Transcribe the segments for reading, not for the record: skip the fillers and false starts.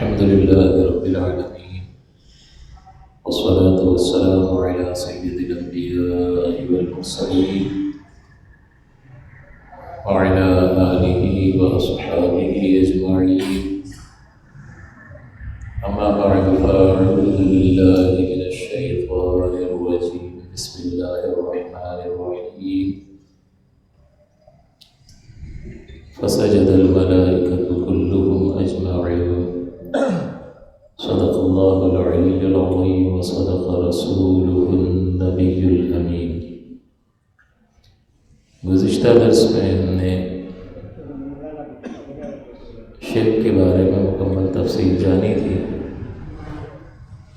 الحمد لله رب العالمين والصلاة والسلام على سيد الأنبياء والمرسلين وعلى آله وأصحابه أجمعين. أما بعد فأعوذ بالله من الشيطان الرجيم. بسم الله الرحمن الرحيم. فسجد الملائكة كلهم أجمعون. صدق الله العلي العظيم وصدق رسوله النبي الأمين. گزشتہ درس میں ہم نے شرک کے بارے میں مکمل تفصیل جانی تھی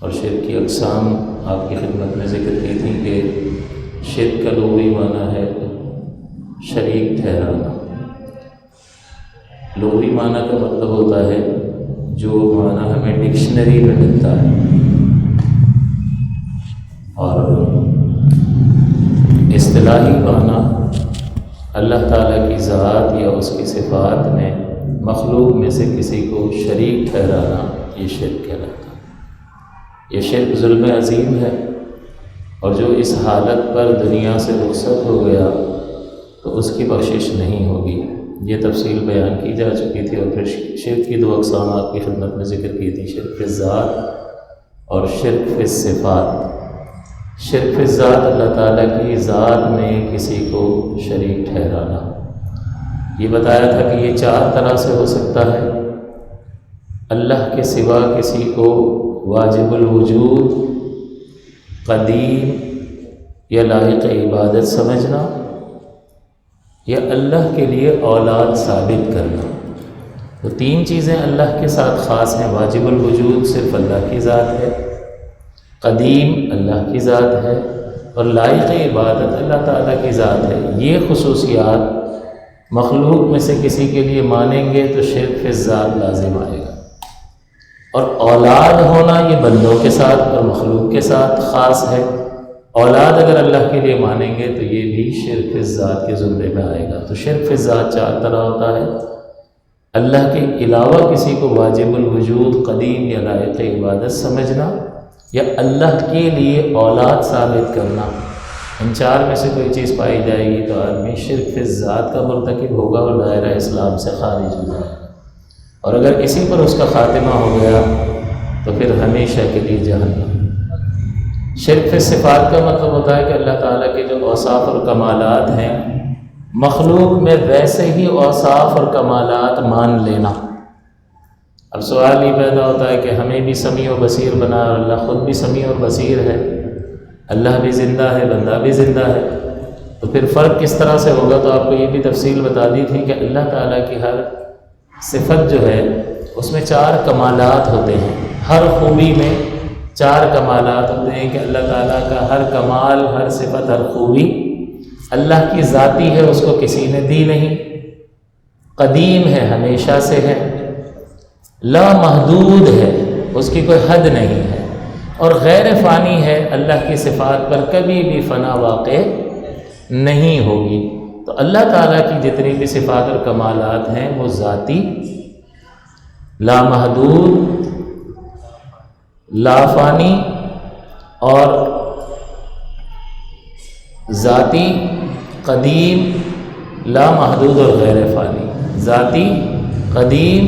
اور شرک کی اقسام آپ کی خدمت میں ذکر کی تھی کہ شرک کا لغوی معنی ہے شریک ٹھہرانا. لغوی معنی کا مطلب ہوتا ہے جو معنی ہمیں ڈکشنری میں ملتا ہے، اور اصطلاحی معنی اللہ تعالیٰ کی ذات یا اس کی صفات میں مخلوق میں سے کسی کو شریک ٹھہرانا، یہ شرک کہلاتا ہے. یہ شرک ظلم عظیم ہے، اور جو اس حالت پر دنیا سے رخصت ہو گیا تو اس کی بخشش نہیں ہوگی. یہ تفصیل بیان کی جا چکی تھی. اور پھر شرک کی دو اقسام آپ کی خدمت میں ذکر کی تھی، شرک فی الذات اور شرک فی الصفات. شرک فی الذات اللہ تعالیٰ کی ذات میں کسی کو شریک ٹھہرانا. یہ بتایا تھا کہ یہ چار طرح سے ہو سکتا ہے. اللہ کے سوا کسی کو واجب الوجود، قدیم یا لائق عبادت سمجھنا، یا اللہ کے لیے اولاد ثابت کرنا. تو تین چیزیں اللہ کے ساتھ خاص ہیں. واجب الوجود صرف اللہ کی ذات ہے، قدیم اللہ کی ذات ہے، اور لائق عبادت اللہ تعالیٰ کی ذات ہے. یہ خصوصیات مخلوق میں سے کسی کے لیے مانیں گے تو شرک فی الذات لازم آئے گا. اور اولاد ہونا یہ بندوں کے ساتھ اور مخلوق کے ساتھ خاص ہے. اولاد اگر اللہ کے لیے مانیں گے تو یہ بھی شرک فی الذات کے زمرے میں آئے گا. تو شرک فی الذات چار طرح ہوتا ہے: اللہ کے علاوہ کسی کو واجب الوجود، قدیم یا لائق عبادت سمجھنا، یا اللہ کے لیے اولاد ثابت کرنا. ان چار میں سے کوئی چیز پائی جائے گی تو آدمی شرک فی الذات کا مرتکب ہوگا اور دائرہ اسلام سے خارج ہو جائے گا. اور اگر اسی پر اس کا خاتمہ ہو گیا تو پھر ہمیشہ کے لیے جہنم. شرک فی الصفات کا مطلب ہوتا ہے کہ اللہ تعالیٰ کے جو اوصاف اور کمالات ہیں مخلوق میں ویسے ہی اوصاف اور کمالات مان لینا. اب سوال یہ پیدا ہوتا ہے کہ ہمیں بھی سمیع و بصیر بنا، اور اللہ خود بھی سمیع اور بصیر ہے، اللہ بھی زندہ ہے، بندہ بھی زندہ ہے، تو پھر فرق کس طرح سے ہوگا؟ تو آپ کو یہ بھی تفصیل بتا دی تھی کہ اللہ تعالیٰ کی ہر صفت جو ہے اس میں چار کمالات ہوتے ہیں. ہر خوبی میں چار کمالات ہوتے ہیں کہ اللہ تعالیٰ کا ہر کمال، ہر صفت، ہر خوبی اللہ کی ذاتی ہے، اس کو کسی نے دی نہیں. قدیم ہے، ہمیشہ سے ہے. لا محدود ہے، اس کی کوئی حد نہیں ہے. اور غیر فانی ہے، اللہ کی صفات پر کبھی بھی فنا واقع نہیں ہوگی. تو اللہ تعالیٰ کی جتنی بھی صفات اور کمالات ہیں وہ ذاتی، لا محدود، لا فانی اور ذاتی، قدیم، لا محدود اور غیر فانی. ذاتی، قدیم،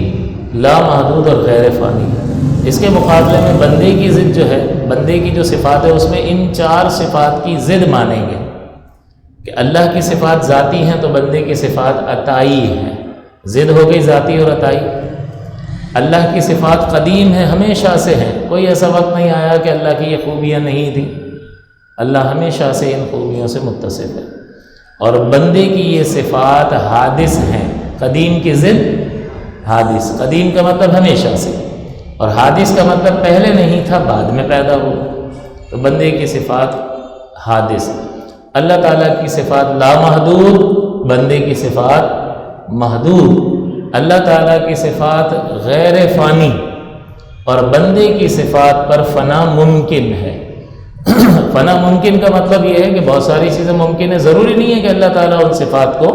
لا محدود اور غیر فانی. اس کے مقابلے میں بندے کی ضد جو ہے، بندے کی جو صفات ہے اس میں ان چار صفات کی ضد مانیں گے کہ اللہ کی صفات ذاتی ہیں تو بندے کی صفات عطائی ہیں. ضد ہو گئی ذاتی اور عطائی. اللہ کی صفات قدیم ہیں، ہمیشہ سے ہیں، کوئی ایسا وقت نہیں آیا کہ اللہ کی یہ خوبیاں نہیں تھیں. اللہ ہمیشہ سے ان خوبیوں سے متصف ہے. اور بندے کی یہ صفات حادث ہیں. قدیم کی ضد حادث. قدیم کا مطلب ہمیشہ سے، اور حادث کا مطلب پہلے نہیں تھا، بعد میں پیدا ہوا. تو بندے کی صفات حادث. اللہ تعالیٰ کی صفات لامحدود، بندے کی صفات محدود. اللہ تعالیٰ کی صفات غیر فانی اور بندے کی صفات پر فنا ممکن ہے. فنا ممکن کا مطلب یہ ہے کہ بہت ساری چیزیں ممکن ہیں، ضروری نہیں ہے کہ اللہ تعالیٰ ان صفات کو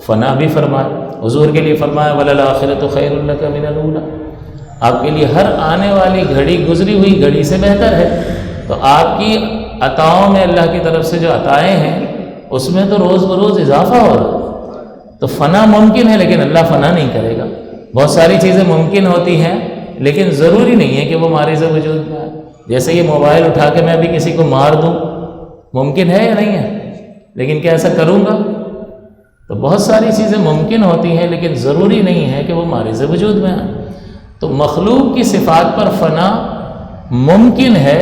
فنا بھی فرمائے. حضور کے لیے فرمایا وَلَلْآخِرَةُ خَيْرٌ لَكَ مِنَ الْأُولَىٰ، آپ کے لیے ہر آنے والی گھڑی گزری ہوئی گھڑی سے بہتر ہے۔ تو آپ کی عطاؤں میں اللہ کی طرف سے جو عطائیں ہیں اس میں تو روز بروز اضافہ ہو رہا ہے، تو فنا ممکن ہے لیکن اللہ فنا نہیں کرے گا۔ بہت ساری چیزیں ممکن ہوتی ہیں لیکن ضروری نہیں ہے کہ وہ معرض وجود میں آئے۔ جیسے یہ موبائل اٹھا کے میں ابھی کسی کو مار دوں، ممکن ہے یا نہیں ہے؟ لیکن کیا ایسا کروں گا؟ تو بہت ساری چیزیں ممکن ہوتی ہیں لیکن ضروری نہیں ہے کہ وہ معرض وجود میں آئے۔ تو مخلوق کی صفات پر فنا ممکن ہے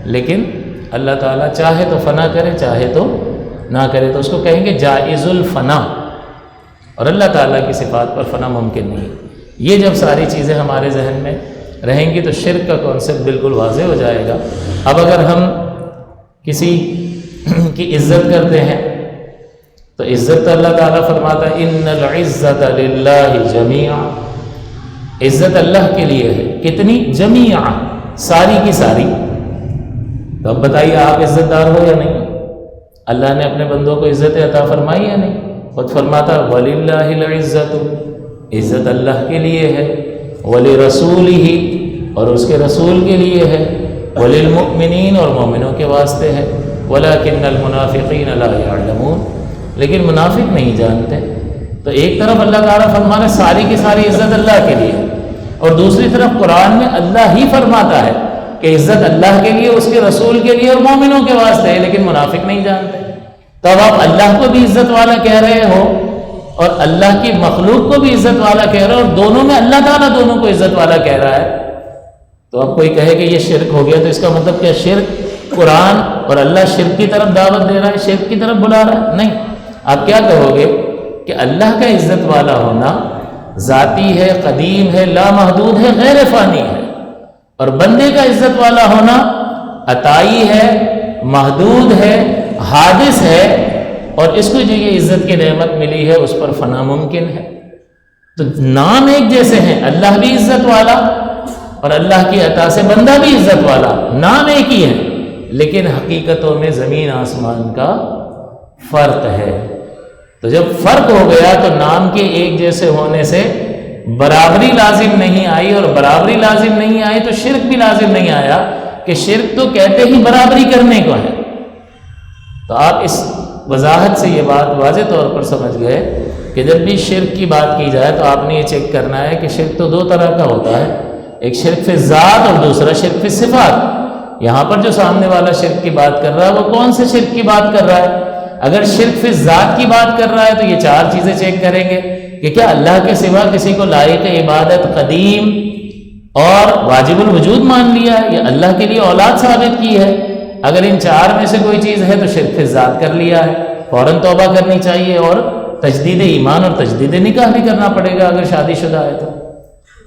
لیکن اللہ تعالیٰ چاہے تو فنا کرے، چاہے تو نہ کرے، تو اس کو کہیں گے جائز الفنا، اور اللہ تعالیٰ کی صفات پر فنا ممکن نہیں۔ یہ جب ساری چیزیں ہمارے ذہن میں رہیں گی تو شرک کا کانسیپٹ بالکل واضح ہو جائے گا۔ اب اگر ہم کسی کی عزت کرتے ہیں تو عزت اللہ تعالیٰ فرماتا ہے ان العزت للہ جمیعا، عزت اللہ کے لیے ہے، کتنی؟ جمیعا، ساری کی ساری۔ تو اب بتائیے آپ عزت دار ہو یا نہیں؟ اللہ نے اپنے بندوں کو عزت عطا فرمائی یا نہیں؟ خود فرماتا وَلِلَّهِ الْعِزَّةُ، عزت اللہ کے لیے ہے، وَلِرَسُولِهِ، اور اس کے رسول کے لیے ہے، وَلِلْمُؤْمِنِينَ، اور مومنوں کے واسطے ہے، وَلَكِنَّ الْمُنَافِقِينَ لَا يَعْلَمُونَ، لیکن منافق نہیں جانتے۔ تو ایک طرف اللہ تعالیٰ فرمانا ساری کی ساری عزت اللہ کے لیے، اور دوسری طرف قرآن میں اللہ ہی فرماتا ہے کہ عزت اللہ کے لیے، اس کے رسول کے لیے اور مومنوں کے واسطے ہے، لیکن منافق نہیں جانتے۔ تو اب آپ اللہ کو بھی عزت والا کہہ رہے ہو اور اللہ کی مخلوق کو بھی عزت والا کہہ رہے ہو، اور دونوں میں اللہ تعالیٰ دونوں کو عزت والا کہہ رہا ہے۔ تو اب کوئی کہے کہ یہ شرک ہو گیا، تو اس کا مطلب کیا شرک قرآن اور اللہ شرک کی طرف دعوت دے رہا ہے، شرک کی طرف بلا رہا ہے؟ نہیں، آپ کیا کہو گے کہ اللہ کا عزت والا ہونا ذاتی ہے، قدیم ہے، لامحدود ہے، غیر فانی ہے، اور بندے کا عزت والا ہونا عطائی ہے، محدود ہے، حادث ہے، اور اس کو جو یہ عزت کی نعمت ملی ہے اس پر فنا ممکن ہے۔ تو نام ایک جیسے ہیں، اللہ بھی عزت والا اور اللہ کی عطا سے بندہ بھی عزت والا، نام ایک ہی ہے لیکن حقیقتوں میں زمین آسمان کا فرق ہے۔ تو جب فرق ہو گیا تو نام کے ایک جیسے ہونے سے برابری لازم نہیں آئی، اور برابری لازم نہیں آئی تو شرک بھی لازم نہیں آیا، کہ شرک تو کہتے ہی برابری کرنے کو ہے۔ تو آپ اس وضاحت سے یہ بات واضح طور پر سمجھ گئے کہ جب بھی شرک کی بات کی جائے تو آپ نے یہ چیک کرنا ہے کہ شرک تو دو طرح کا ہوتا ہے، ایک شرک فی ذات اور دوسرا شرک فی صفات۔ یہاں پر جو سامنے والا شرک کی بات کر رہا ہے وہ کون سے شرک کی بات کر رہا ہے؟ اگر شرک فی ذات کی بات کر رہا ہے تو یہ چار چیزیں چیک کریں گے کہ کیا اللہ کے سوا کسی کو لائق عبادت قدیم اور واجب الوجود مان لیا ہے، یا اللہ کے لیے اولاد ثابت کی ہے؟ اگر ان چار میں سے کوئی چیز ہے تو شرک فی ذات کر لیا ہے، فوراً توبہ کرنی چاہیے، اور تجدید ایمان اور تجدید نکاح بھی کرنا پڑے گا اگر شادی شدہ ہے تو۔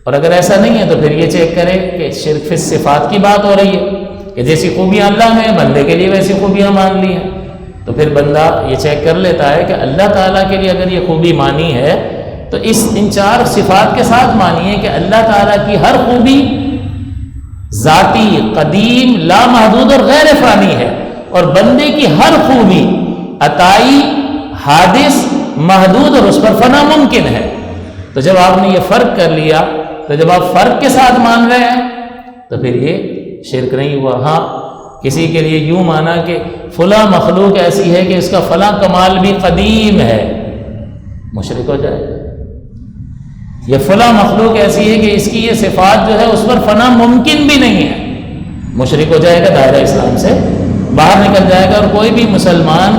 اور اگر ایسا نہیں ہے تو پھر یہ چیک کرے کہ شرک فی صفات کی بات ہو رہی ہے کہ جیسی خوبیاں اللہ میں ہیں بندے کے لیے ویسی خوبیاں مان لی ہیں، تو پھر بندہ یہ چیک کر لیتا ہے کہ اللہ تعالیٰ کے لیے اگر یہ خوبی مانی ہے تو ان چار صفات کے ساتھ مانی ہے کہ اللہ تعالیٰ کی ہر خوبی ذاتی، قدیم، لامحدود اور غیر فانی ہے، اور بندے کی ہر خوبی عطائی، حادث، محدود اور اس پر فنا ممکن ہے۔ تو جب آپ نے یہ فرق کر لیا، تو جب آپ فرق کے ساتھ مان رہے ہیں تو پھر یہ شرک نہیں ہوا۔ ہاں کسی کے لیے یوں مانا کہ فلاں مخلوق ایسی ہے کہ اس کا فلاں کمال بھی قدیم ہے، مشرک ہو جائے گا۔ یہ فلاں مخلوق ایسی ہے کہ اس کی یہ صفات جو ہے اس پر فنا ممکن بھی نہیں ہے، مشرک ہو جائے گا، دائرہ اسلام سے باہر نکل جائے گا۔ اور کوئی بھی مسلمان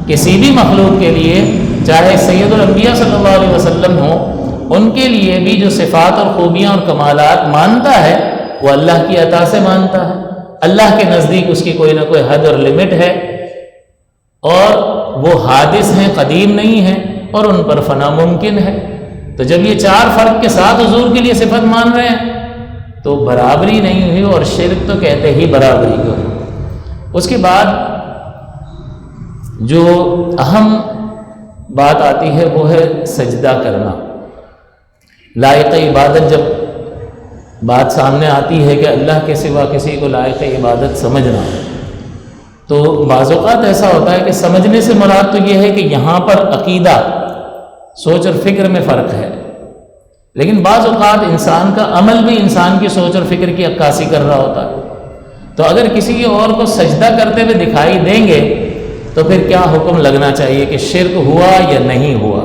کسی بھی مخلوق کے لیے، چاہے سید الانبیاء صلی اللہ علیہ وسلم ہو، ان کے لیے بھی جو صفات اور خوبیاں اور کمالات مانتا ہے وہ اللہ کی عطا سے مانتا ہے۔ اللہ کے نزدیک اس کی کوئی نہ کوئی حد اور لمٹ ہے، اور وہ حادث ہیں، قدیم نہیں ہیں، اور ان پر فنا ممکن ہے۔ تو جب یہ چار فرق کے ساتھ حضور کے لیے صفت مان رہے ہیں تو برابری نہیں ہوئی، اور شرک تو کہتے ہی برابری کو۔ اس کے بعد جو اہم بات آتی ہے وہ ہے سجدہ کرنا۔ لائق عبادت جب بات سامنے آتی ہے کہ اللہ کے سوا کسی کو لائق عبادت سمجھنا، تو بعض اوقات ایسا ہوتا ہے کہ سمجھنے سے مراد تو یہ ہے کہ یہاں پر عقیدہ، سوچ اور فکر میں فرق ہے، لیکن بعض اوقات انسان کا عمل بھی انسان کی سوچ اور فکر کی عکاسی کر رہا ہوتا ہے. تو اگر کسی اور کو سجدہ کرتے ہوئے دکھائی دیں گے تو پھر کیا حکم لگنا چاہیے کہ شرک ہوا یا نہیں ہوا؟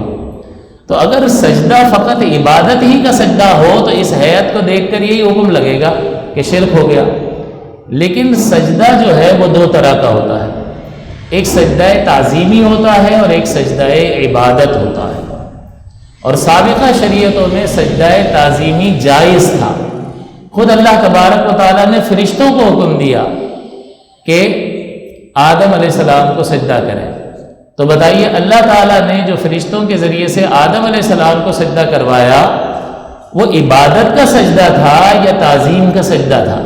تو اگر سجدہ فقط عبادت ہی کا سجدہ ہو تو اس ہیئت کو دیکھ کر یہی حکم لگے گا کہ شرک ہو گیا. لیکن سجدہ جو ہے وہ دو طرح کا ہوتا ہے، ایک سجدہ تعظیمی ہوتا ہے اور ایک سجدہ عبادت ہوتا ہے. اور سابقہ شریعتوں میں سجدہ تعظیمی جائز تھا. خود اللہ تبارک و تعالیٰ نے فرشتوں کو حکم دیا کہ آدم علیہ السلام کو سجدہ کریں. تو بتائیے اللہ تعالیٰ نے جو فرشتوں کے ذریعے سے آدم علیہ السلام کو سجدہ کروایا وہ عبادت کا سجدہ تھا یا تعظیم کا سجدہ تھا؟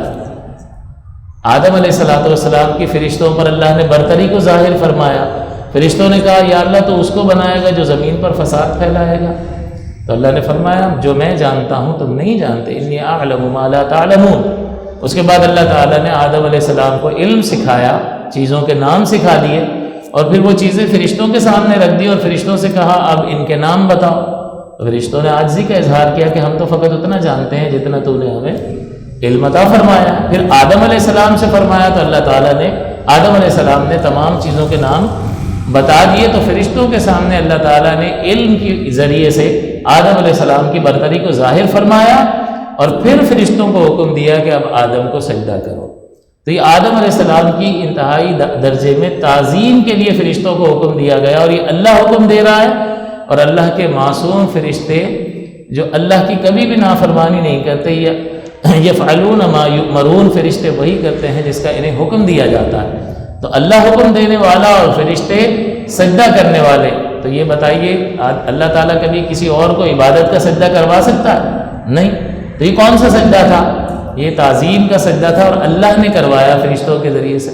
آدم علیہ السلام کی فرشتوں پر اللہ نے برتری کو ظاہر فرمایا. فرشتوں نے کہا یا اللہ تو اس کو بنائے گا جو زمین پر فساد پھیلائے گا. تو اللہ نے فرمایا جو میں جانتا ہوں تم نہیں جانتے، انی اعلم ما لا تعلمون. اس کے بعد اللہ تعالیٰ نے آدم علیہ السلام کو علم سکھایا، چیزوں کے نام سکھا دیے، اور پھر وہ چیزیں فرشتوں کے سامنے رکھ دی اور فرشتوں سے کہا اب ان کے نام بتاؤ. فرشتوں نے عاجزی کا اظہار کیا کہ ہم تو فقط اتنا جانتے ہیں جتنا تو نے ہمیں علم عطا فرمایا. پھر آدم علیہ السلام سے فرمایا تو اللہ تعالیٰ نے آدم علیہ السلام نے تمام چیزوں کے نام بتا دیے. تو فرشتوں کے سامنے اللہ تعالیٰ نے علم کے ذریعے سے آدم علیہ السلام کی برتری کو ظاہر فرمایا اور پھر فرشتوں کو حکم دیا کہ اب آدم کو سجدہ کرو. تو یہ آدم علیہ السلام کی انتہائی درجے میں تعظیم کے لیے فرشتوں کو حکم دیا گیا، اور یہ اللہ حکم دے رہا ہے. اور اللہ کے معصوم فرشتے جو اللہ کی کبھی بھی نافرمانی نہیں کرتے، یفعلون ما یؤمرون، فرشتے وہی کرتے ہیں جس کا انہیں حکم دیا جاتا ہے. تو اللہ حکم دینے والا اور فرشتے سجدہ کرنے والے. تو یہ بتائیے اللہ تعالیٰ کبھی کسی اور کو عبادت کا سجدہ کروا سکتا ہے؟ نہیں. تو یہ کون سا سجدہ تھا؟ یہ تعظیم کا سجدہ تھا اور اللہ نے کروایا فرشتوں کے ذریعے سے.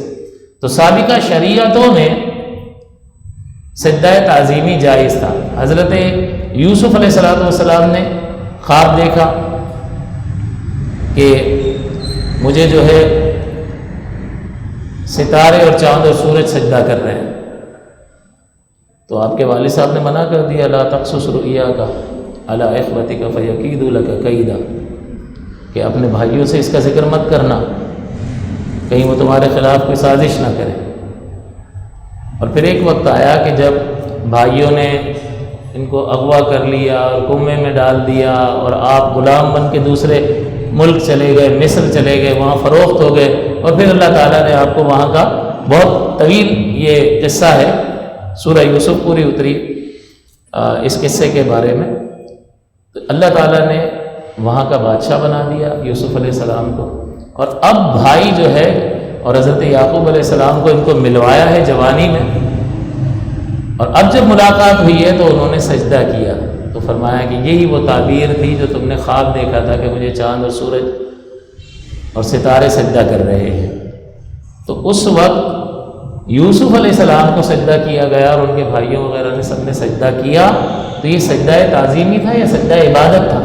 تو سابقہ شریعتوں میں سجدہ تعظیمی جائز تھا. حضرت یوسف علیہ السلام نے خواب دیکھا کہ مجھے جو ہے ستارے اور چاند اور سورج سجدہ کر رہے ہیں. تو آپ کے والد صاحب نے منع کر دیا لا تقصص رؤیاک علی اخوتک فیکیدوا لک کیدا، کہ اپنے بھائیوں سے اس کا ذکر مت کرنا کہیں وہ تمہارے خلاف کوئی سازش نہ کرے. اور پھر ایک وقت آیا کہ جب بھائیوں نے ان کو اغوا کر لیا اور کنویں میں ڈال دیا اور آپ غلام بن کے دوسرے ملک چلے گئے، مصر چلے گئے، وہاں فروخت ہو گئے. اور پھر اللہ تعالیٰ نے آپ کو وہاں کا بہت طویل یہ قصہ ہے، سورہ یوسف پوری اتری اس قصے کے بارے میں. تو اللہ تعالیٰ نے وہاں کا بادشاہ بنا دیا یوسف علیہ السلام کو. اور اب بھائی جو ہے اور حضرت یعقوب علیہ السلام کو ان کو ملوایا ہے جوانی میں. اور اب جب ملاقات ہوئی ہے تو انہوں نے سجدہ کیا. تو فرمایا کہ یہی وہ تعبیر تھی جو تم نے خواب دیکھا تھا کہ مجھے چاند اور سورج اور ستارے سجدہ کر رہے ہیں. تو اس وقت یوسف علیہ السلام کو سجدہ کیا گیا اور ان کے بھائیوں وغیرہ نے سب نے سجدہ کیا. تو یہ سجدہ تعظیمی تھا یا سجدہ عبادت تھا؟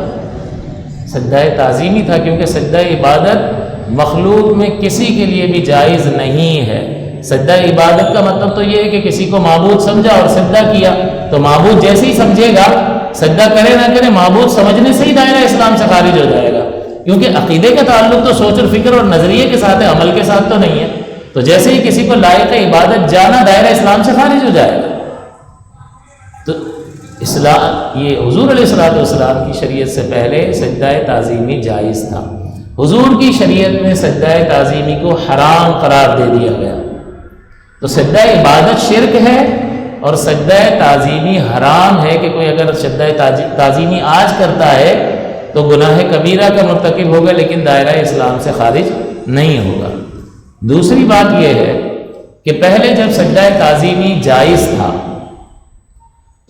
سجدہ تعظیمی تھا، کیونکہ سجدہ عبادت مخلوق میں کسی کے لیے بھی جائز نہیں ہے. سجدہ عبادت کا مطلب تو یہ ہے کہ کسی کو معبود سمجھا اور سجدہ کیا. تو معبود جیسے ہی سمجھے گا، سجدہ کرے نہ کرے، معبود سمجھنے سے ہی دائرہ اسلام سے خارج ہو جائے گا. کیونکہ عقیدے کا تعلق تو سوچ اور فکر اور نظریے کے ساتھ ہے، عمل کے ساتھ تو نہیں ہے. تو جیسے ہی کسی کو لائق عبادت جانا، دائرہ اسلام سے خارج ہو جائے گا. تو اسلام یہ حضور علیہ السلام کی شریعت سے پہلے سجدہ تعظیمی جائز تھا. حضور کی شریعت میں سجدہ تعظیمی کو حرام قرار دے دیا گیا. تو سجدہ عبادت شرک ہے اور سجدہ تعظیمی حرام ہے کہ کوئی اگر سجدہ تعظیمی آج کرتا ہے تو گناہ کبیرہ کا مرتکب ہوگا، لیکن دائرہ اسلام سے خارج نہیں ہوگا. دوسری بات یہ ہے کہ پہلے جب سجدہ تعظیمی جائز تھا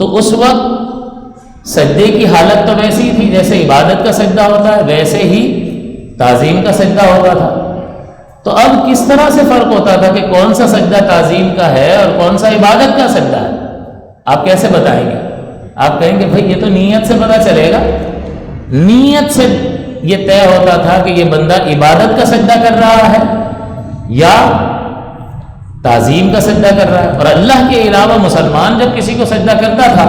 تو اس وقت سجدے کی حالت تو ویسی تھی جیسے عبادت کا سجدہ ہوتا ہے، ویسے ہی تعظیم کا سجدہ ہوتا تھا. تو اب کس طرح سے فرق ہوتا تھا کہ کون سا سجدہ تعظیم کا ہے اور کون سا عبادت کا سجدہ ہے؟ آپ کیسے بتائیں گے؟ آپ کہیں گے بھائی یہ تو نیت سے پتہ چلے گا. نیت سے یہ طے ہوتا تھا کہ یہ بندہ عبادت کا سجدہ کر رہا ہے یا تعظیم کا سجدہ کر رہا ہے. اور اللہ کے علاوہ مسلمان جب کسی کو سجدہ کرتا تھا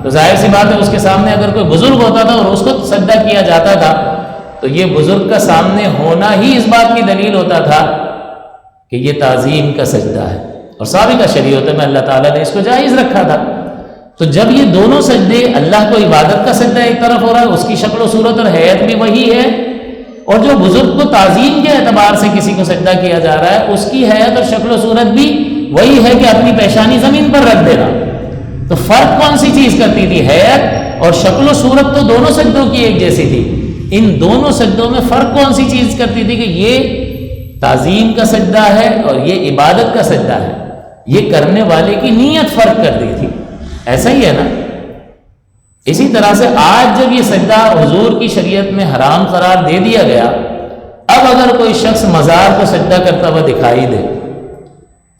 تو تو ظاہر سی بات ہے اس کے سامنے اگر کوئی بزرگ ہوتا تھا اور اس کو سجدہ کیا جاتا تھا تو یہ بزرگ کا سامنے ہونا ہی اس بات کی دلیل ہوتا تھا کہ یہ تعظیم کا سجدہ ہے، اور سابقہ شریعت میں اللہ تعالیٰ نے اس کو جائز رکھا تھا۔ تو جب یہ دونوں سجدے، اللہ کو عبادت کا سجدہ ایک طرف ہو رہا ہے، اس کی شکل و صورت اور حیت بھی وہی ہے، اور جو بزرگ کو تعظیم کے اعتبار سے کسی کو سجدہ کیا جا رہا ہے اس کی حیت اور شکل و صورت بھی وہی ہے کہ اپنی پیشانی زمین پر رکھ دینا۔ تو فرق کون سی چیز کرتی تھی؟ حیت اور شکل و صورت تو دونوں سجدوں کی ایک جیسی تھی، ان دونوں سجدوں میں فرق کون سی چیز کرتی تھی کہ یہ تعظیم کا سجدہ ہے اور یہ عبادت کا سجدہ ہے، یہ کرنے والے کی نیت فرق کرتی تھی۔ ایسا ہی ہے نا؟ اسی طرح سے آج جب یہ سجدہ حضور کی شریعت میں حرام قرار دے دیا گیا، اب اگر کوئی شخص مزار کو سجدہ کرتا ہوا دکھائی دے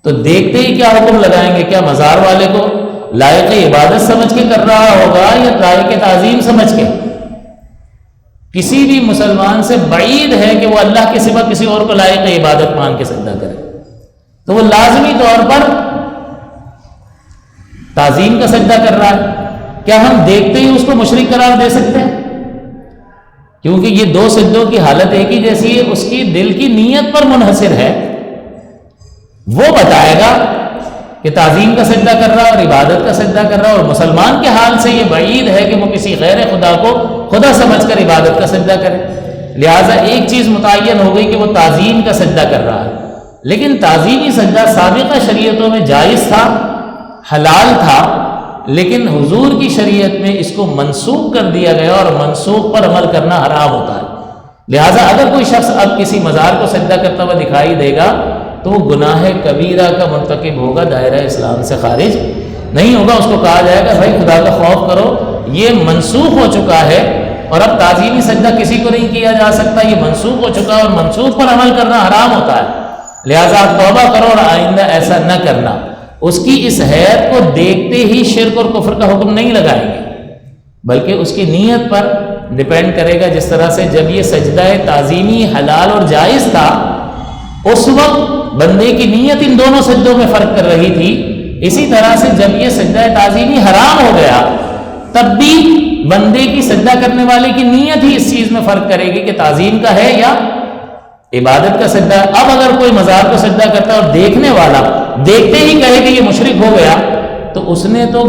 تو دیکھتے ہی کیا حکم لگائیں گے؟ کیا مزار والے کو لائق عبادت سمجھ کے کر رہا ہوگا یا لائق تعظیم سمجھ کے؟ کسی بھی مسلمان سے بعید ہے کہ وہ اللہ کے سوا کسی اور کو لائق عبادت مان کے سجدہ کرے، تو وہ لازمی طور پر تعظیم کا سجدہ کر رہا ہے۔ کیا ہم دیکھتے ہی اس کو مشرک قرار دے سکتے ہیں؟ کیونکہ یہ دو سجدوں کی حالت ایک ہی جیسی ہے، اس کی دل کی نیت پر منحصر ہے، وہ بتائے گا کہ تعظیم کا سجدہ کر رہا ہے اور عبادت کا سجدہ کر رہا ہے، اور مسلمان کے حال سے یہ بعید ہے کہ وہ کسی غیر خدا کو خدا سمجھ کر عبادت کا سجدہ کرے۔ لہٰذا ایک چیز متعین ہو گئی کہ وہ تعظیم کا سجدہ کر رہا ہے، لیکن تعظیمی سجدہ سابقہ شریعتوں میں جائز تھا، حلال تھا، لیکن حضور کی شریعت میں اس کو منسوخ کر دیا گیا اور منسوخ پر عمل کرنا حرام ہوتا ہے۔ لہٰذا اگر کوئی شخص اب کسی مزار کو سجدہ کرتا ہوا دکھائی دے گا تو وہ گناہ کبیرہ کا مرتکب ہوگا، دائرہ اسلام سے خارج نہیں ہوگا۔ اس کو کہا جائے گا بھائی خدا کا خوف کرو، یہ منسوخ ہو چکا ہے اور اب تعظیمی سجدہ کسی کو نہیں کیا جا سکتا، یہ منسوخ ہو چکا ہے اور منسوخ پر عمل کرنا حرام ہوتا ہے، لہٰذا آپ توبہ کرو اور آئندہ ایسا نہ کرنا۔ اس کی اس حیت کو دیکھتے ہی شرک اور کفر کا حکم نہیں لگائیں گے، بلکہ اس کی نیت پر ڈیپینڈ کرے گا۔ جس طرح سے جب یہ سجدہ تعظیمی حلال اور جائز تھا اس وقت بندے کی نیت ان دونوں سجدوں میں فرق کر رہی تھی، اسی طرح سے جب یہ سجدہ تعظیمی حرام ہو گیا تب بھی بندے کی سجدہ کرنے والے کی نیت ہی اس چیز میں فرق کرے گی کہ تعظیم کا ہے یا عبادت کا سجدہ۔ اب اگر کوئی مزار کو سجدہ کرتا ہے اور دیکھنے والا دیکھتے ہی کہے کہ یہ مشرک ہو گیا تو اس نے تو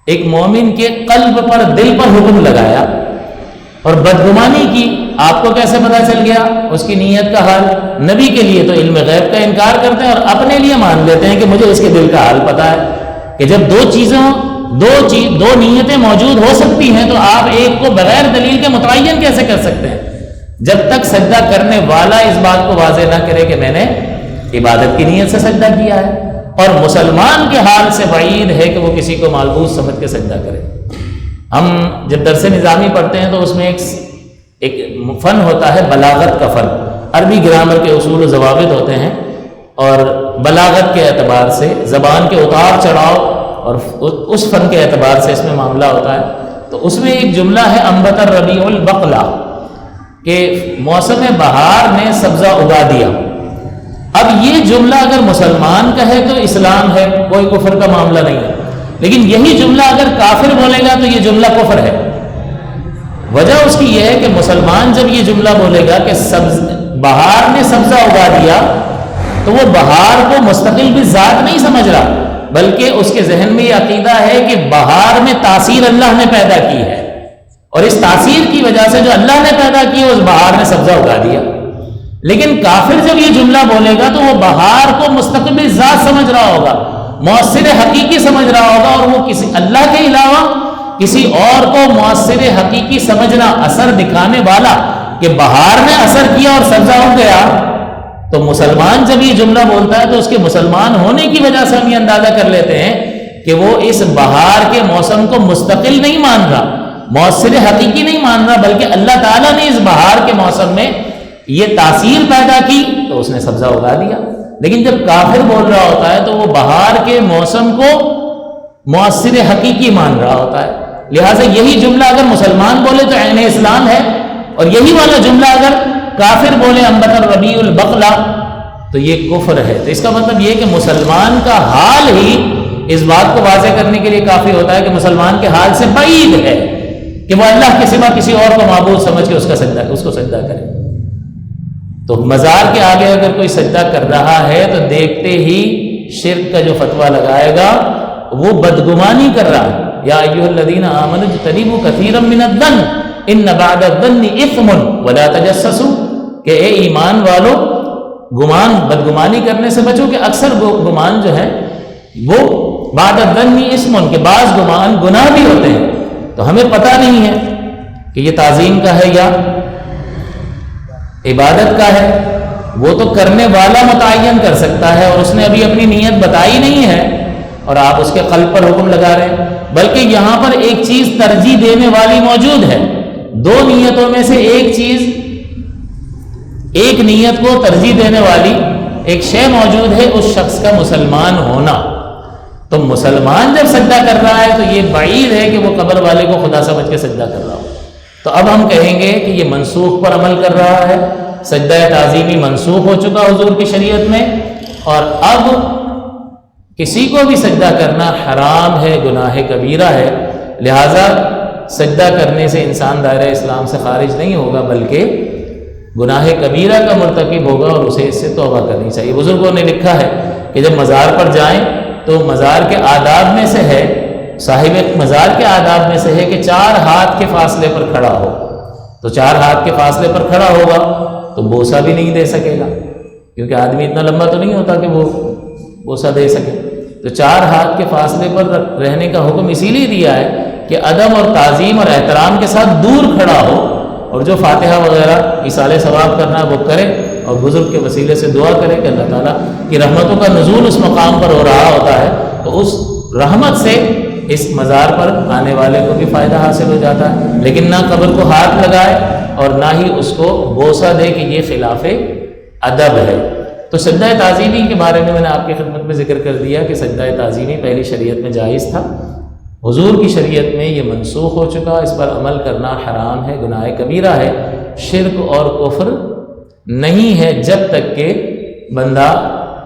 ایک مومن کے قلب پر، دل پر حکم لگایا اور بدگمانی کی۔ آپ کو کیسے پتا چل گیا اس کی نیت کا حال؟ نبی کے لیے تو علم غیب کا انکار کرتے ہیں اور اپنے لیے مان لیتے ہیں کہ مجھے اس کے دل کا حال پتا ہے، کہ جب دو نیتیں موجود ہو سکتی ہیں تو آپ ایک کو بغیر دلیل کے متعین کیسے کر سکتے ہیں؟ جب تک سجدہ کرنے والا اس بات کو واضح نہ کرے کہ میں نے عبادت کی نیت سے سجدہ کیا ہے۔ اور مسلمان کے حال سے بعید ہے کہ وہ کسی کو معلوم سمجھ کے سجدہ کرے۔ ہم جب درس نظامی پڑھتے ہیں تو اس میں ایک فن ہوتا ہے بلاغت کا فن، عربی گرامر کے اصول و ضوابط ہوتے ہیں، اور بلاغت کے اعتبار سے زبان کے اتار چڑھاؤ اور اس فن کے اعتبار سے اس میں معاملہ ہوتا ہے۔ تو اس میں ایک جملہ ہے انبت الربیع البقلہ، کہ موسم بہار نے سبزہ اگا دیا۔ اب یہ جملہ اگر مسلمان کا ہے تو اسلام ہے، کوئی کفر کا معاملہ نہیں ہے، لیکن یہی جملہ اگر کافر بولے گا تو یہ جملہ کفر ہے۔ وجہ اس کی یہ ہے کہ مسلمان جب یہ جملہ بولے گا کہ بہار نے سبزہ اگا دیا تو وہ بہار کو مستقل بھی ذات نہیں سمجھ رہا، بلکہ اس کے ذہن میں یہ عقیدہ ہے کہ بہار میں تاثیر اللہ نے پیدا کی ہے، اور اس تاثیر کی وجہ سے جو اللہ نے پیدا کی اس بہار نے سبزہ اگا دیا۔ لیکن کافر جب یہ جملہ بولے گا تو وہ بہار کو مستقبل ذات سمجھ رہا ہوگا، مؤثر حقیقی سمجھ رہا ہوگا، اور وہ کسی اللہ کے علاوہ کسی اور کو مؤثر حقیقی سمجھنا، اثر دکھانے والا کہ بہار نے اثر کیا اور سبزہ اگ گیا۔ تو مسلمان جب یہ جملہ بولتا ہے تو اس کے مسلمان ہونے کی وجہ سے ہم یہ اندازہ کر لیتے ہیں کہ وہ اس بہار کے موسم کو مستقل نہیں مان رہا، مؤثر حقیقی نہیں مان رہا، بلکہ اللہ تعالیٰ نے اس بہار کے موسم میں یہ تاثیر پیدا کی تو اس نے سبزہ اگا دیا۔ لیکن جب کافر بول رہا ہوتا ہے تو وہ بہار کے موسم کو مؤثر حقیقی مان رہا ہوتا ہے۔ لہٰذا یہی جملہ اگر مسلمان بولے تو عین اسلام ہے، اور یہی والا جملہ اگر کافر بولے انبت الربیع البقلہ تو یہ کفر ہے۔ تو اس کا مطلب یہ کہ مسلمان کا حال ہی اس بات کو واضح کرنے کے لیے کافی ہوتا ہے کہ مسلمان کے حال سے بعید ہے کہ وہ اللہ کے سوا کسی اور کو معبود سمجھ کے اس کو سجدہ کرے۔ تو مزار کے آگے اگر کوئی سجدہ کر رہا ہے تو دیکھتے ہی شرک کا جو فتویٰ لگائے گا وہ بدگمانی کر رہا ہے۔ یا ایھا الذین آمنوا اجتنبوا کثیرا من الظن ان بعض الظن اثم ولا تجسسوا، کہ اے ایمان والو بدگمانی کرنے سے بچو، کہ اکثر گمان جو ہے وہ بعض الظن اثم، کہ بعض گمان گناہ بھی ہوتے ہیں۔ تو ہمیں پتہ نہیں ہے کہ یہ تعظیم کا ہے یا عبادت کا ہے، وہ تو کرنے والا متعین کر سکتا ہے، اور اس نے ابھی اپنی نیت بتائی نہیں ہے اور آپ اس کے قلب پر حکم لگا رہے ہیں۔ بلکہ یہاں پر ایک چیز ترجیح دینے والی موجود ہے، دو نیتوں میں سے ایک نیت کو ترجیح دینے والی ایک شے موجود ہے، اس شخص کا مسلمان ہونا۔ تو مسلمان جب سجدہ کر رہا ہے تو یہ بعید ہے کہ وہ قبر والے کو خدا سمجھ کے سجدہ کر رہا ہو۔ تو اب ہم کہیں گے کہ یہ منسوخ پر عمل کر رہا ہے، سجدہ تعظیمی منسوخ ہو چکا حضور کی شریعت میں، اور اب کسی کو بھی سجدہ کرنا حرام ہے، گناہ کبیرہ ہے۔ لہٰذا سجدہ کرنے سے انسان دائرہ اسلام سے خارج نہیں ہوگا، بلکہ گناہ کبیرہ کا مرتکب ہوگا اور اسے اس سے توبہ کرنی چاہیے۔ بزرگوں نے لکھا ہے کہ جب مزار پر جائیں تو مزار کے آداب میں سے ہے، صاحب مزار کے آداب میں سے ہے کہ 4 ہاتھ کے فاصلے پر کھڑا ہو۔ تو 4 ہاتھ کے فاصلے پر کھڑا ہوگا تو بوسہ بھی نہیں دے سکے گا، کیونکہ آدمی اتنا لمبا تو نہیں ہوتا کہ وہ بوسہ دے سکے۔ تو 4 ہاتھ کے فاصلے پر رہنے کا حکم اسی لیے دیا ہے کہ ادب اور تعظیم اور احترام کے ساتھ دور کھڑا ہو، اور جو فاتحہ وغیرہ ایصال ثواب کرنا ہے وہ کرے، اور بزرگ کے وسیلے سے دعا کرے کہ اللہ تعالیٰ کی رحمتوں کا نزول اس مقام پر ہو رہا ہوتا ہے، تو اس رحمت سے اس مزار پر آنے والے کو بھی فائدہ حاصل ہو جاتا ہے۔ لیکن نہ قبر کو ہاتھ لگائے اور نہ ہی اس کو بوسہ دے، کہ یہ خلاف ادب ہے۔ تو سجدہ تعظیمی کے بارے میں نے آپ کی خدمت میں ذکر کر دیا کہ سجدہ تعظیمی پہلی شریعت میں جائز تھا، حضور کی شریعت میں یہ منسوخ ہو چکا، اس پر عمل کرنا حرام ہے، گناہ کبیرہ ہے، شرک اور کفر نہیں ہے، جب تک کہ بندہ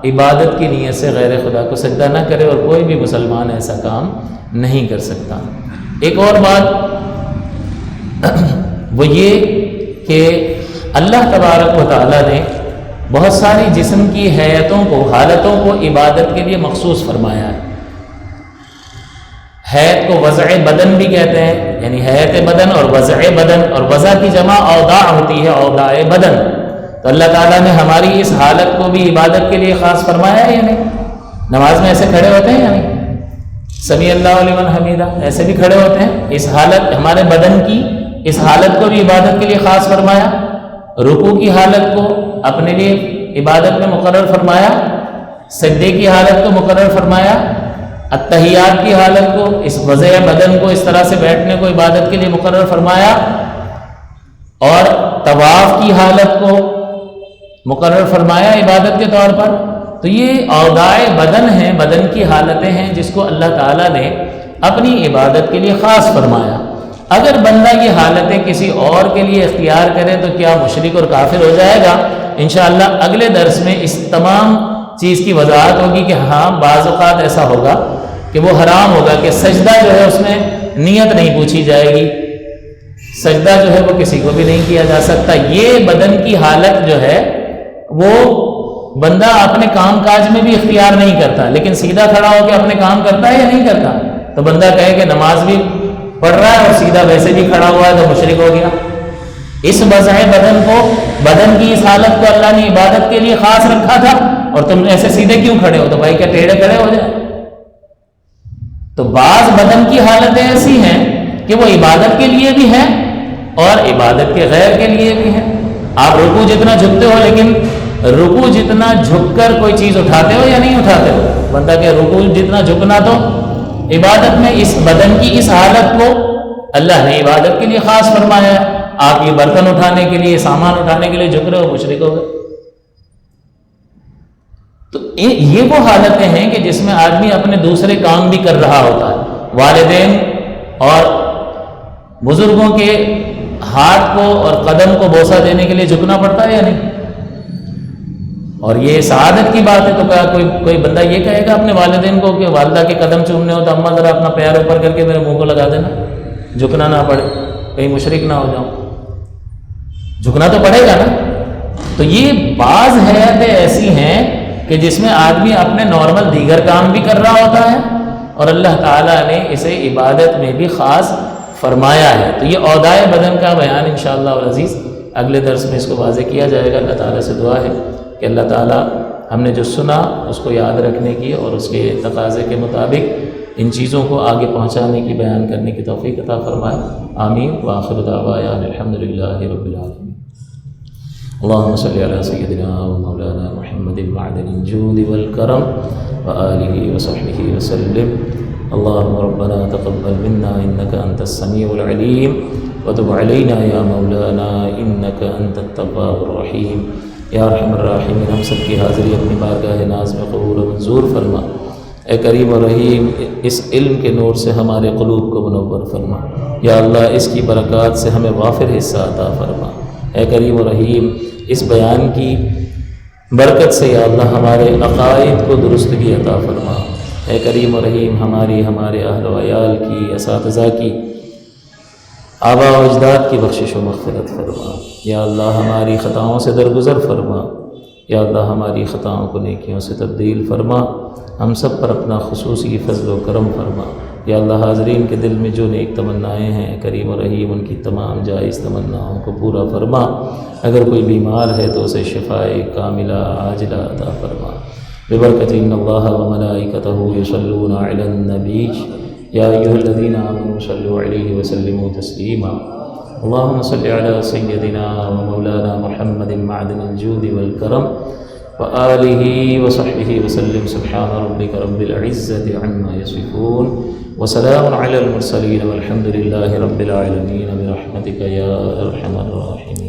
عبادت کی نیت سے غیر خدا کو سجدہ نہ کرے، اور کوئی بھی مسلمان ایسا کام نہیں کر سکتا۔ ایک اور بات وہ یہ کہ اللہ تبارک و تعالیٰ نے بہت ساری جسم کی حالتوں کو عبادت کے لیے مخصوص فرمایا ہے۔ حیض کو وضع بدن بھی کہتے ہیں، یعنی حیض بدن اور وضع بدن، اور وضع کی جمع اوضاع ہوتی ہے، اوضاع بدن۔ تو اللہ تعالیٰ نے ہماری اس حالت کو بھی عبادت کے لیے خاص فرمایا ہے یا نہیں؟ نماز میں ایسے کھڑے ہوتے ہیں یا نہیں؟ سمیع اللہ لمن حمیدہ ایسے بھی کھڑے ہوتے ہیں۔ اس حالت ہمارے بدن کی اس حالت کو بھی عبادت کے لیے خاص فرمایا، رکوع کی حالت کو اپنے لیے عبادت میں مقرر فرمایا، سجدے کی حالت کو مقرر فرمایا، التحیات کی حالت کو، اس وضع بدن کو، اس طرح سے بیٹھنے کو عبادت کے لیے مقرر فرمایا، اور طواف کی حالت کو مقرر فرمایا عبادت کے طور پر۔ تو یہ اوضاع بدن ہیں، بدن کی حالتیں ہیں جس کو اللہ تعالیٰ نے اپنی عبادت کے لیے خاص فرمایا۔ اگر بندہ یہ حالتیں کسی اور کے لیے اختیار کرے تو کیا مشرک اور کافر ہو جائے گا؟ انشاءاللہ اگلے درس میں اس تمام چیز کی وضاحت ہوگی کہ ہاں بعض اوقات ایسا ہوگا کہ وہ حرام ہوگا کہ سجدہ جو ہے اس میں نیت نہیں پوچھی جائے گی، سجدہ جو ہے وہ کسی کو بھی نہیں کیا جا سکتا۔ یہ بدن کی حالت جو ہے وہ بندہ اپنے کام کاج میں بھی اختیار نہیں کرتا، لیکن سیدھا کھڑا ہو کے اپنے کام کرتا ہے یا نہیں کرتا؟ تو بندہ کہے کہ نماز بھی پڑھ رہا ہے اور سیدھا ویسے بھی کھڑا ہوا ہے تو مشرک ہو گیا۔ اس وضع بدن کو، بدن کی اس حالت کو اللہ نے عبادت کے لیے خاص رکھا تھا، اور تم ایسے سیدھے کیوں کھڑے ہو؟ تو بھائی کیا ٹیڑھے کھڑے ہو جائے؟ تو بعض بدن کی حالتیں ایسی ہیں کہ وہ عبادت کے لیے بھی ہیں اور عبادت کے غیر کے لیے بھی ہیں۔ آپ رکوع جتنا جھکتے ہو، لیکن رکوع جتنا جھک کر کوئی چیز اٹھاتے ہو یا نہیں اٹھاتے ہو؟ بندہ کہ رکوع جتنا جھکنا تو عبادت میں اس بدن کی اس حالت کو اللہ نے عبادت کے لیے خاص فرمایا ہے۔ آپ یہ برتن اٹھانے کے لیے، سامان اٹھانے کے لیے جھک رہے ہو، مشرک ہو گئے۔ تو یہ وہ حالتیں ہیں کہ جس میں آدمی اپنے دوسرے کام بھی کر رہا ہوتا ہے۔ والدین اور بزرگوں کے ہاتھ کو اور قدم کو بوسہ دینے کے لیے جھکنا پڑتا ہے یا نہیں؟ اور یہ سعادت کی بات ہے، تو کیا کوئی بندہ یہ کہے گا اپنے والدین کو کہ والدہ کے قدم چومنے ہو تو اماں ذرا اپنا پیر اوپر کر کے میرے منہ کو لگا دینا، جھکنا نہ پڑے، کہیں مشرک نہ ہو جاؤں، جھکنا تو پڑے گا نا۔ تو یہ بعض حیاتیں ایسی ہیں کہ جس میں آدمی اپنے نارمل دیگر کام بھی کر رہا ہوتا ہے اور اللہ تعالیٰ نے اسے عبادت میں بھی خاص فرمایا ہے۔ تو یہ اودائے بدن کا بیان انشاءاللہ العزیز اگلے درس میں اس کو واضح کیا جائے گا۔ اللہ تعالیٰ سے دعا ہے کہ اللہ تعالیٰ ہم نے جو سنا اس کو یاد رکھنے کی اور اس کے تقاضے کے مطابق ان چیزوں کو آگے پہنچانے کی، بیان کرنے کی توفیق عطا فرمائے۔ آمین وآخر دعوانا الحمدللہ رب العالمین۔ اللهم صل على سيدنا ومولانا محمد معدن الجود والكرم وآله وصحبه وسلم۔ اللهم ربنا تقبل منا إنك أنت السميع العليم وتب علينا يا مولانا إنك أنت التواب الرحيم۔ یا ارحم الراحمین، ہم سب کی حاضری اپنی بارگاہ ناز میں قبول و منظور فرما۔ اے کریم و رحیم، اس علم کے نور سے ہمارے قلوب کو منور فرما۔ یا اللہ اس کی برکات سے ہمیں وافر حصہ عطا فرما۔ اے کریم و رحیم، اس بیان کی برکت سے یا اللہ ہمارے عقائد کو درستگی عطا فرما۔ اے کریم و رحیم، ہمارے اہل و عیال کی، اساتذہ کی، آباء و اجداد کی بخشش و مغفرت فرما۔ یا اللہ ہماری خطاؤں سے درگزر فرما۔ یا اللہ ہماری خطاؤں کو نیکیوں سے تبدیل فرما۔ ہم سب پر اپنا خصوصی فضل و کرم فرما۔ یا اللہ حاضرین کے دل میں جو نیک تمنائیں ہیں کریم و رحیم ان کی تمام جائز تمناؤں کو پورا فرما۔ اگر کوئی بیمار ہے تو اسے شفائے کاملہ عاجلہ عطا فرما۔ ببرکۃ ان اللہ وملائکتہ یصلون علی النبی یا ایھا الذین آمنوا صلوا علیہ وسلموا تسلیما۔ اللهم صل على سيدنا ومولانا محمد معدن الجود والكرم وآله وصحبه وسلم۔ سبحان ربك رب العزة عما يصفون وسلام على المرسلين والحمد لله رب العالمين برحمتك يا أرحم الراحمين۔